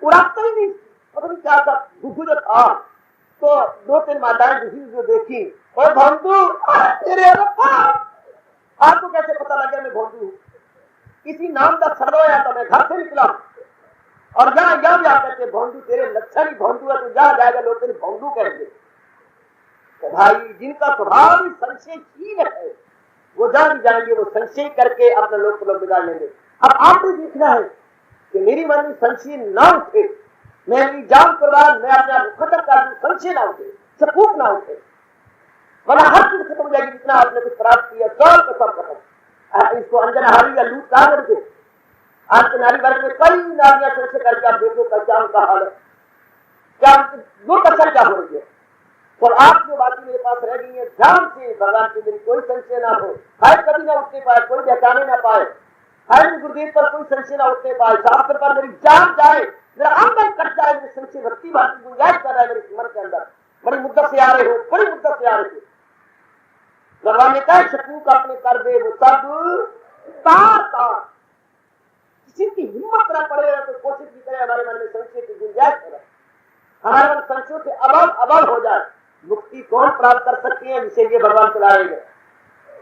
उड़ाता ही नहीं, पता नहीं क्या था, दुखू जो था। तो 2-3 माताएं दुखी जो देखी, और भोंदू आपको कैसे पता लगा मैं भोंदू हूँ, किसी नाम का सर्वोया था, मैं घर से निकला और जहां भी आकर के भोंदू तेरे लक्षण ही भोंदू है, तो जहां जाएगा लोग तेरे भोंदू कहेंगे। तो भाई जिनका स्वभाव ही संशयशील है, वो जहां भी जाएंगे वो संशय करके अपने लोग को लोग बिगाड़ लेंगे। अब आपको देखना है कि मेरी मन में संशय ना उठे, मेरी जान कुर्बान, मैं अपने आप खत्म कर दूं, संशय ना उठे, सकूक ना उठे, वरना हर चीज खत्म हो जाएगी। जितना आपने कुछ प्राप्त किया सब का सब खत्म। इसको अंजनहारी या लूट कहा करके आज के नारी वर्ग में कई नारियां संशय करके आप देखो क्या उनका हाल है, क्या उनकी दो कसर क्या हो रही है। और आप जो बातें मेरे पास रह गई है ध्यान से भगवान से मेरी कोई संशय ना हो, हर कभी ना उठने पाए, कोई पहचाने ना पाए, हर गुरुदेव पर कोई संशय ना उठने पाए, शास्त्र पर मेरी जान जाए, मेरा अंदर कट जाए, मेरे संशय भक्ति बात की गुंजाइश कर रहा है मेरे स्मरण के अंदर। बड़ी मुद्दत से आ रहे हो, बड़ी मुद्दत से आ रहे हो। भगवान ने कहा शत्रु का अपने कर दे वो सब तार तार। किसी की हिम्मत ना पड़े तो कोशिश भी करे हमारे मन में संशय की गुंजाइश करे, हमारे मन संशयों से अबल हो जाए। मुक्ति कौन प्राप्त कर सकती है, जिसे ये भगवान चला रहे हैं।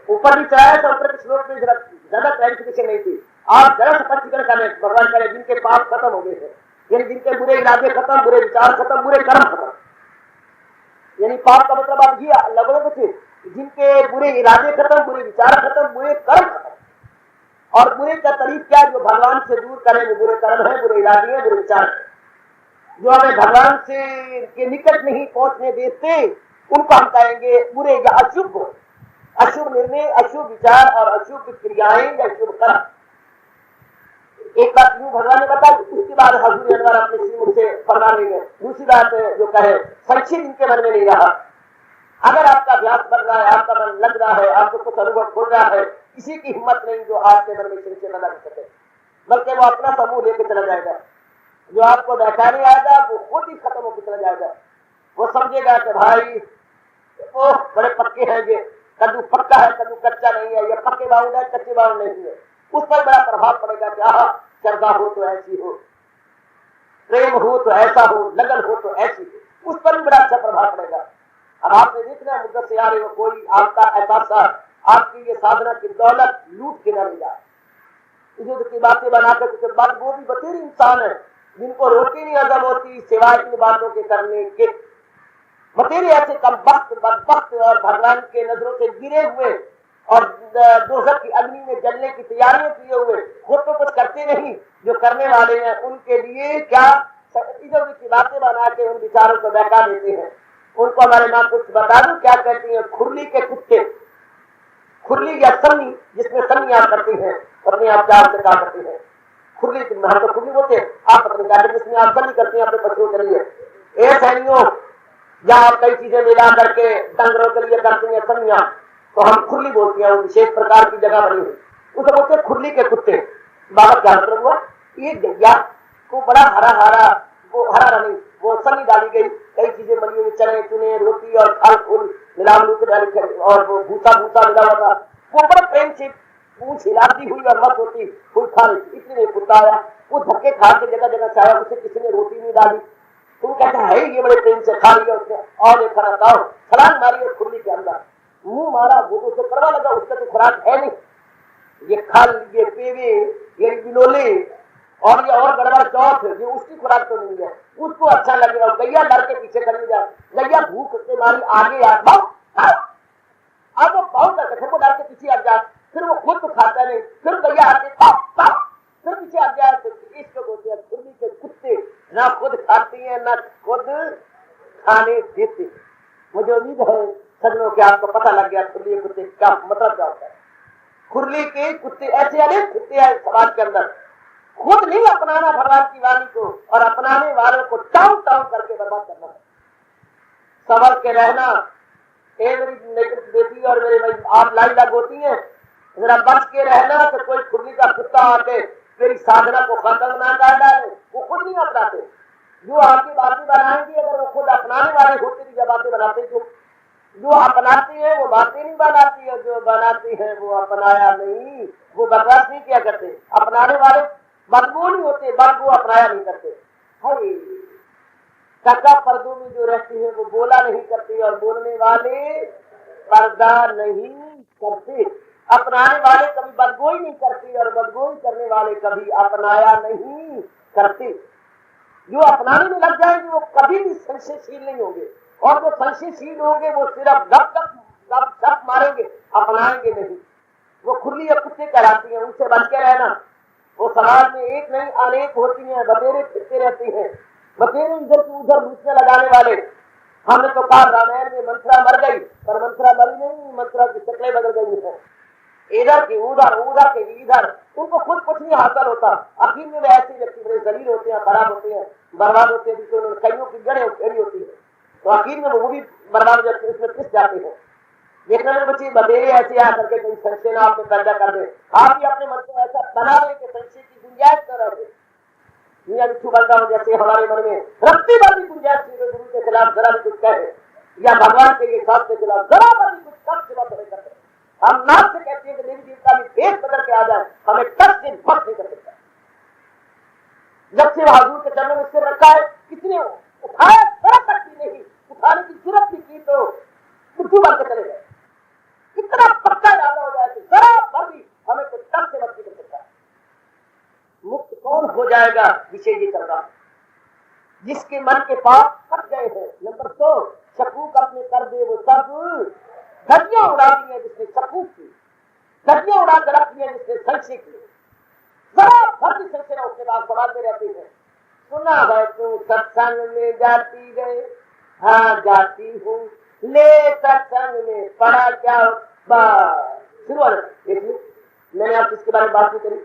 ऊपर भी चलाया तो ऊपर के श्लोक में ज्यादा क्लैरिफिकेशन नहीं थी। आप जरा स्पष्टीकरण करें, भगवान करे जिनके पाप खत्म हो गए हैं, यानी जिनके बुरे इरादे खत्म, बुरे विचार खत्म, बुरे कर्म खत्म। यानी पाप का मतलब आप ये लगों को जिनके बुरे इरादे खत्म, बुरे विचार खत्म, बुरे कर्म खत्म। और बुरे का तरीक क्या, जो भगवान से दूर करें, वो बुरे कर्म है, बुरे इरादे हैं, बुरे विचार है, जो हमें भगवान से के निकट नहीं पहुंचने देते, उनको हम कहेंगे बुरे या अशुभ हो। अशुभ निर्णय, अशुभ विचार और अशुभ क्रियाएं या अशुभ कर्म। एक बात यूं भगवान ने बताया, उसके बाद हजूर अनवर अपने श्रीमुख से फरमा लेंगे। दूसरी बात जो कहे संशय जिनके मन में नहीं रहा, अगर आपका अभ्यास बढ़ रहा है, आपका मन लग रहा है, आपको कुछ अनुभव खुल रहा है, किसी की हिम्मत नहीं जो आपके मन में संशय पैदा कर सके, बल्कि वो अपना समूह लेकर चला जाएगा। जो आपको बहकाने आएगा वो खुद ही खत्म होकर चला जाएगा। वो समझेगा कि भाई वो बड़े पक्के हैं, ये कद्दू पक्का है, कद्दू कच्चा नहीं है, ये पक्के बाउंड है, कच्चे बाउंड नहीं है। उस पर बड़ा प्रभाव पड़ेगा कि श्रद्धा हो तो ऐसी हो, प्रेम हो तो ऐसा हो, लगन हो तो ऐसी हो, उस पर भी बड़ा अच्छा प्रभाव पड़ेगा। अब आपने देखना मुद्दत से आ रहे हो, कोई आपका एहसास, आपकी ये साधना की दौलत लूट के न ले जाए। इज्जत की बातें बनाकर, क्योंकि बात वो भी बतेरी इंसान है जिनको रोटी नहीं हजम होती सिवाय इन बातों के करने के। बतेरे ऐसे कम वक्त बदबख्त और भगवान के नजरों से गिरे हुए और दोजख की अग्नि में जलने की तैयारियां किए हुए, खुद तो कुछ करते नहीं, जो करने वाले हैं उनके लिए क्या इधर की बातें बना के उन विचारों को बहका देते हैं। उनको हमारे माँ कुछ बता दो क्या कहती है, खुरली के कुत्ते। खुरली या सन्नी, जिसमें सन्नी आप करती हैं, अपने आप चार से काम करती है। खुरली हम तो खुरली बोलते हैं, आप अपने कार्य जिसमें आप सन्नी करते हैं अपने पशुओं के लिए। ए सैनियों, या आप कई चीजें मिला करके डंगरों के लिए करती हैं सन्निया, तो हम खुरली बोलते हैं। वो विशेष प्रकार की जगह बनी हुई, उसे बोलते हैं खुरली के कुत्ते। बाबा क्या मतलब हुआ, ये गैया को बड़ा हरा हरा, वो हरा नहीं, वो सन्नी डाली गई, कई चीजें बनी हुई, चने चुने, रोटी और फल फूल मिला डाली, और वो भूसा भूसा मिला हुआ था। वो बड़ा प्रेम से पूछ हिलाती हुई और मत होती फूल खा रही थी। इतने कुत्ता आया, वो धक्के खा के जगह जगह से आया, उसे किसी ने रोटी नहीं डाली, तो वो कहता है ये बड़े प्रेम से खा लिया उसने, और एक खड़ा छलांग मारी है खुरली के अंदर, मुंह मारा, वो उसे करवा लगा, उसका तो खुराक है नहीं, ये खल, ये पेवे, ये बिलोले और ये और गड़बड़ चौथ, ये उसकी खुराक तो नहीं है, उसको अच्छा लगेगा। गैया डर के पीछे खड़ी जा, गैया भूख से मारी आगे आ, अब वो बहुत करके फिर वो डर के पीछे आ जाए, फिर वो खुद तो खाता नहीं, फिर गैया आगे फिर पीछे आ जाए। तो इसको बोलते हैं खुरली के कुत्ते, ना खुद खाती है ना खुद खाने देते। मुझे उम्मीद है सजनों के आपको पता लग गया खुरली के कुत्ते का मतलब क्या होता है। खुरली के कुत्ते ऐसे अनेक कुत्ते हैं समाज के अंदर, खुद नहीं अपनाना भगवान की वाणी को, और अपनाने वालों को टाउन टाउन करके बर्बाद करना है। संभल के रहना, मेरी बेटी और मेरे भाई आप लाई लग होती है, जरा बच के रहना, तो कोई खुरली का कुत्ता आके मेरी साधना को खत्म ना कर डाले। वो खुद नहीं अपनाते, जो आपकी बातें बनाएंगे अगर वो खुद अपनाने वाले होते भी बातें बनाते, जो अपनाते हैं वो बातें नहीं बनाती है, जो बनाती है वो अपनाया नहीं, वो बकवास नहीं किया करते। अपनाने वाले बदबू नहीं होते, बदबू अपनाया नहीं करते। काका पर्दों में जो रहती है वो बोला नहीं करती, और बोलने वाले पर्दा नहीं करते। अपनाने वाले कभी बदगोई नहीं करती, और बदगोई करने वाले कभी अपनाया नहीं करते। जो अपनाने में लग जाएंगे वो कभी भी संशयशील नहीं होंगे, और जो संशयशील होंगे वो सिर्फ गप मारेंगे, अपनाएंगे नहीं। वो खुरली या कुत्ते कहलाती हैं, उनसे बच के रहना। वो समाज में एक नहीं अनेक होती हैं, बतेरे फिरते रहती हैं, बतेरे इधर से उधर लूटने लगाने वाले। हमने तो कहा रामायण में मंत्रा मर गई, पर मंत्रा मरी नहीं, मंत्रा की शक्लें बदल गई है, इधर की उधर, उधर के इधर, उनको खुद कुछ नहीं हासिल होता। आखिर में ऐसे व्यक्ति बड़े जलील होते हैं, खराब होते हैं, बर्बाद होते हैं, कईयों की जड़ें उखेड़ी होती है, तो आखिर में वो भी बर्बाद उसमें पिस जाते हैं। देखने में बच्चे बतेरे ऐसे आ करके कहीं संशय ना आपको पैदा कर दे, आप ही अपने मन को ऐसा बना ले कि संशय की गुंजाइश न रहे। मियां मिठू बन रहा हूं जैसे हमारे मन में रत्ती बारी गुंजाइश नहीं, गुरु के खिलाफ जरा भी कुछ कहे या भगवान के ये साथ के खिलाफ जरा भी कुछ कब से बात नहीं करते। हम नाथ से कहते हैं कि देवी देवता भी भेष बदल के आ जाए, हमें टच से भक्त नहीं कर सकता। जब से हजूर के चरणों में सिर रखा है, कितने उठाया जरा तक भी नहीं, उठाने की जरूरत भी की तो मिट्टू बन के चले गए। कितना पक्का ज्यादा हो जाए तो जरा भर भी हमें तो टच से मत कर सकता। मुक्त कौन हो जाएगा विषय ये चल रहा है, जिसके मन के पास कट गए हैं। नंबर 2, शकूक अपने कर दे वो सब, धज्जियां उड़ा दी है जिसने शकूक की, धज्जियां उड़ा कर रख दिया जिसने संशय की। जरा भर भी संशय ना उसके बाद समाज में रहते हैं। सुना है तू सत्संग में जाती गए, हाँ जाती हूँ, ले सत्संग में पढ़ा क्या शुरू हो देखिए। मैंने आप इसके बारे में बात नहीं करी,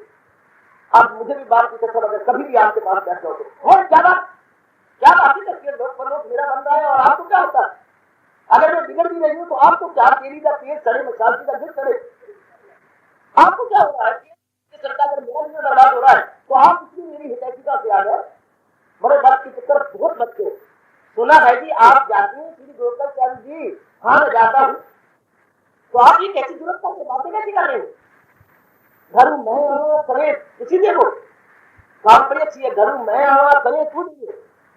आप मुझे भी बात नहीं कर सकते। कभी भी आपके पास बैठे होते और क्या बात ही करती है, लोग पर लोग मेरा बन रहा है और आपको क्या होता है। अगर मैं बिगड़ भी नहीं हूं तो आपको क्या, तेरी का पेट चढ़े मसालती का गिर चढ़े, आपको क्या हो रहा है। सरकार अगर मेरा भी बर्बाद हो रहा है तो आप इसलिए मेरी हितैषिता से आ गए। बड़े बात की तरफ बहुत बच्चे सुना है जी आप जाती हैं श्री गोपाल जी, हाँ मैं जाता हूँ, तो आप ये कैसी जरूरत करके बातें कैसी कर रहे हैं। घर में आवा करे इसीलिए वो बात बड़ी अच्छी है, घर में आवा करे खुद।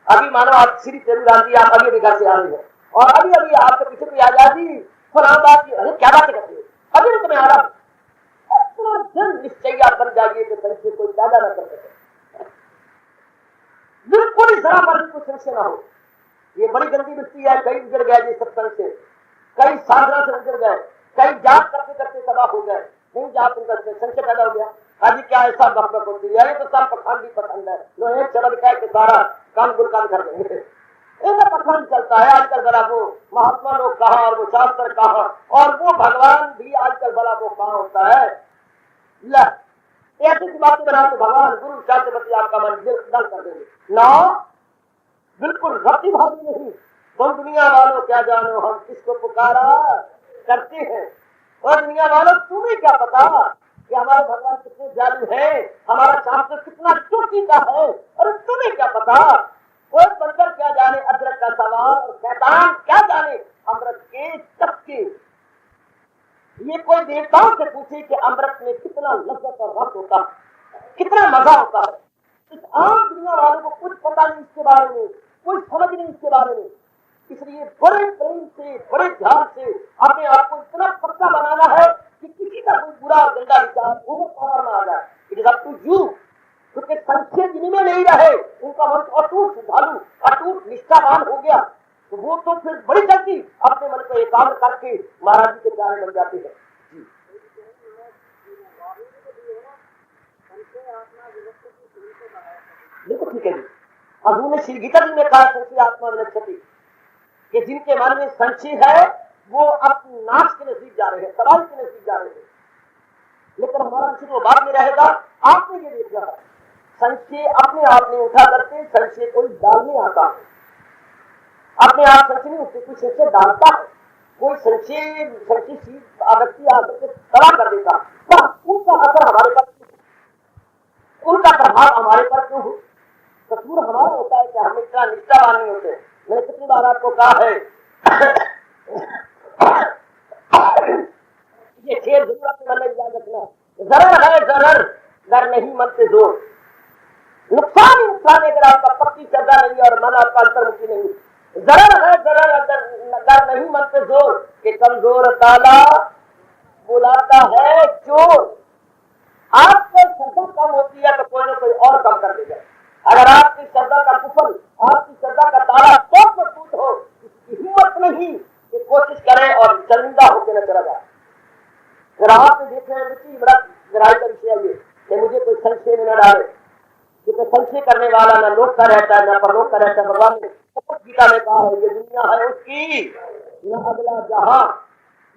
अभी मानो आप श्री तेलुराम जी आप अभी घर से आ रही है और अभी अभी आपके पीछे कोई आजादी फलाम बात की, अरे क्या बातें करती है, अभी तो मैं आ रहा हूँ। जन निश्चय आप बन जाइए कि संशय कोई ज्यादा न कर सके, बिल्कुल जरा पर भी कोई संशय ना हो। ये बड़ी गंदी वृत्ति है, कई गुजर गए जी सत्संग से, कई साधना से गुजर गए, कई जाप करते करते तबाह हो गए। नहीं जाप करते संशय पैदा हो गया, आज क्या ऐसा बकबक होती है, ये तो सब पखंडी पसंद है, लो एक चरण कह के सारा काम गुलकान कर देंगे। इनका पखंड चलता है आजकल बड़ा, वो महात्मा लोग कहाँ और वो शास्त्र कहाँ, और वो भगवान भी आजकल बड़ा वो कहाँ होता है। ऐसी बातें बना तो भगवान गुरु शास्त्रपति आपका मन दल कर देंगे ना, बिल्कुल रति भावी नहीं। तुम दुनिया वालों क्या जानो हम किसको पुकारा करते हैं, और दुनिया वालों तुम्हें क्या पता कि हमारे भगवान कितने जादू है, हमारा शास्त्र कितना चोटी का है, और तुम्हें क्या पता। कोई बनकर क्या जाने अदरक का सवाल, और शैतान क्या जाने अमृत के चक्के। ये कोई देवताओं से पूछे कि अमृत में कितना लज्जत और रस होता है, कितना मजा होता है। इस आम दुनिया वालों को कुछ पता नहीं इसके बारे में, कुछ समझ नहीं इसके बारे में। इसलिए बड़े प्रेम से बड़े ध्यान से अपने आप को इतना पक्का बनाना है कि किसी का कोई बुरा गंदा विचार ओवर पावर में आ जाए। It is up to you. क्योंकि संशय जिनमें नहीं रहे उनका मन अटूट श्रद्धालु अटूट निष्ठावान हो गया तो वो तो फिर बड़ी जल्दी अपने मन को एकाग्र करके महाराज जी के प्यारे बन जाते हैं। बिल्कुल ठीक है जी। अब उन्होंने श्री गीता जी में कहा संशय आत्मा विनश्यति, कि जिनके मन में संशय है वो अपने नाश के नजदीक जा रहे हैं, तबाही के नजदीक जा रहे हैं। लेकिन हमारा विषय वो बाद में रहेगा। आपने ये देखना है संशय अपने आप नहीं उठा करते, संशय कोई डालने आता है। अपने आप संशय नहीं उठते, कोई संशय डालता है, कोई संशयशील व्यक्ति आकर तबाह कर देता। उनका असर हमारे पर, उनका प्रभाव हमारे पर क्यों हो? कसूर हमारा होता है कि हम इतना निष्ठावान नहीं होते। मैंने कितनी बार आपको कहा है ये शेर जरूर अपने मन में याद रखना, जरर है जरर डर नहीं मन से जोर। नुकसान ही नुकसान है अगर आपका पक्की श्रद्धा नहीं और मन आपका अंतर्मुखी नहीं। जरर है जरर डर नहीं मन से जोर, कि कमजोर ताला बुलाता है चोर। आपकी श्रद्धा कम होती है तो कोई ना कोई और कम कर देगा। अगर आपकी श्रद्धा का कुफल, आपकी श्रद्धा का ताला बहुत मजबूत हो, इसकी हिम्मत नहीं कि कोशिश करे और चंदा होकर न चला जाए। अगर आपने देखे हैं बड़ा गहराई का विषय है ये कि मुझे कोई संशय में न डाले, क्योंकि संशय करने वाला न लोक का रहता है न परलोक का रहता है। भगवान ने गीता में कहा है ये दुनिया है उसकी न अगला जहां।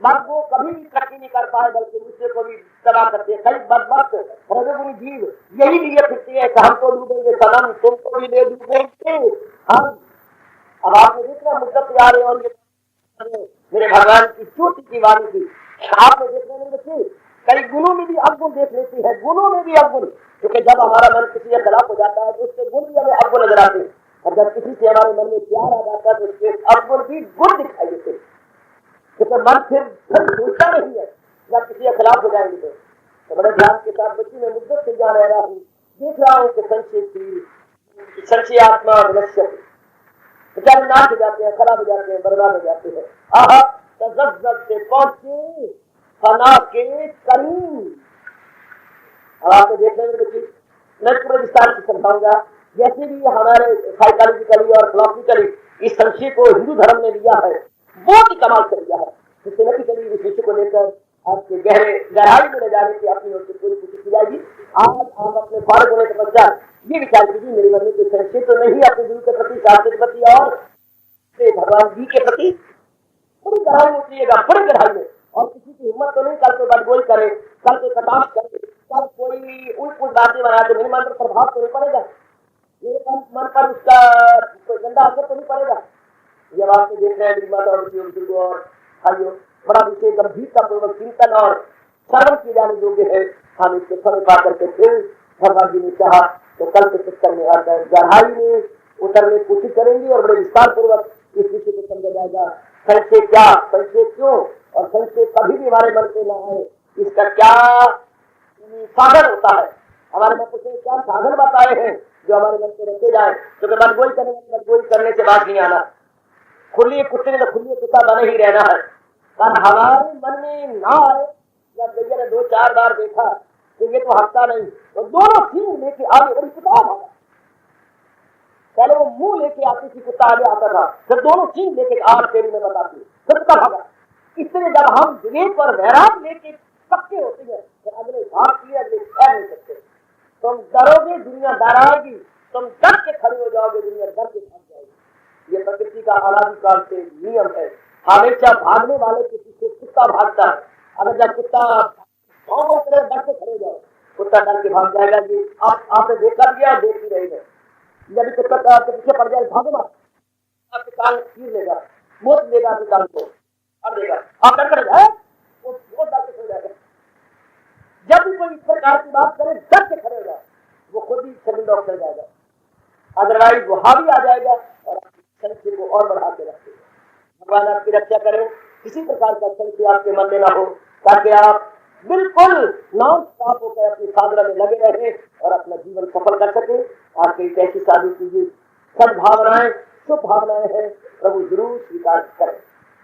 मत वो कभी भी तरक्की नहीं कर पाए बल्कि दूसरे को भी तबाह करते हैं। कई बदबख्त रजोगुणी जीव यही लिए फिरते हैं कि हम तो डूबेंगे सनम, तुमको भी ले डूबेंगे हम। अब आपने देखना मुद्दत आ रहे और ये मेरे भगवान की चोटी की वाणी की आपने देखने में बच्चे कई गुणों में भी अवगुण देख लेती है, गुणों में भी अवगुण, क्योंकि जब हमारा मन किसी के खिलाफ हो जाता है तो उसके गुण भी हमें अवगुण नजर आते हैं, और जब किसी से हमारे मन में प्यार आ जाता है तो उसके अवगुण भी गुण दिखाई देते हैं, क्योंकि मन फिर सोचता नहीं है जब किसी के खिलाफ हो जाएंगे तो बड़े ध्यान के साथ बच्ची में मुद्दत से जहाँ रह रहा हूँ, देख रहा हूँ कि संशय आत्मा विनश्य बेचारे नाश हो जाते हैं, खराब हो जाते हैं, बर्बाद हो जाते हैं। आहा तजज्जब से पहुंचे फना के करीब। अब आपको देखने में बच्ची मैं पूरे विस्तार से समझाऊंगा, जैसे भी हमारे साइकोलॉजिकली और फिलोसफिकली इस संशय को हिंदू धर्म ने लिया है, बहुत ही कमाल से लिया है। सिस्टमेटिकली इस विषय को लेकर आपके गहराई में ले जाने की अपनी ओर से पूरी कोशिश की जाएगी। आज आप अपने फारग होने के पश्चात ये विचार कीजिए, मेरे मन में कोई संशय तो नहीं अपने गुरु के प्रति, शास्त्र के प्रति और भगवान जी के प्रति। बड़ी गहराई में उतरिएगा, बड़ी गहराई में, और किसी की हिम्मत तो नहीं कल को बदगोई करे, कल को कटाक्ष करे, कल कोई उल्ट बातें बना तो मेरे मन पर प्रभाव तो नहीं पड़ेगा, मेरे मन पर उसका कोई गंदा असर तो नहीं पड़ेगा। ये बात देख रहे हैं माता और बुजुर्गों और भाइयों, बड़ा विषय गंभीरता पूर्वक चिंतन और श्रवण किए जाने योग्य है। हम इसको समय पा करके फिर भगवान जी ने चाहा तो कल के पुस्तक में आकर गहराई में उतरने की कोशिश करेंगे और बड़े विस्तार पूर्वक इस विषय को समझा जाएगा। संशय क्या, संशय क्यों, और संशय कभी भी हमारे मन से न आए, इसका क्या साधन होता है, हमारे मन से क्या साधन बताए हैं जो हमारे मन से रखे जाए, क्योंकि बदगोई करने से बात नहीं आना, खुली कुत्ते ने खुली कुत्ता बने ही रहना है। पर हमारे मन में ना आए, जब भैया ने 2-4 बार देखा तो ये तो हंसता नहीं, तो दोनों सींग लेके आगे बड़ी कुत्ता भागा। पहले वो मुंह लेके आती थी, कुत्ता आगे आता था, फिर दोनों सींग लेके आग तेरी में बताती, फिर कुत्ता भागा। इसलिए जब हम विवेक और वैराग लेके पक्के होते हैं तो अगले भाग के अगले खैर नहीं सकते। तुम डरोगे, दुनिया डराएगी, तुम डर के खड़े हो जाओगे, दुनिया डर के भाग जाएगी। ये प्रकृति का अनादिकाल से नियम है, हमेशा भागने वाले के पीछे कुत्ता भागता है। अगर जब कुत्ता डर के खड़े जाओ, कुत्ता डर के भाग जाएगा। ये आपने देखा दिया, देख ही रहेगा। यदि कुत्ता आपके पीछे पड़ जाए, भागो मत, आपके कान चीर लेगा, मोच लेगा आपके कान को, अब देगा आप डर कर जाए, वो डर के खड़े जाएगा। जब भी कोई इस प्रकार की बात करे, डर के खड़े हो जाए, वो खुद ही शरीर डॉक्टर चल जाएगा, अदरवाइज वो हावी आ जाएगा और संशय को और बढ़ा के रखेगा। भगवान आपकी रक्षा करें, किसी प्रकार का संशय आपके मन में ना हो, ताकि आप बिल्कुल नॉन स्टॉप होकर अपनी साधना में लगे रहे और अपना जीवन सफल कर सके। आपकी कैसी साधु कीजिए, सद्भावनाएं, शुभ भावनाएं हैं, प्रभु जरूर स्वीकार करें।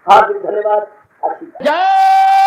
हार्दिक धन्यवाद। जय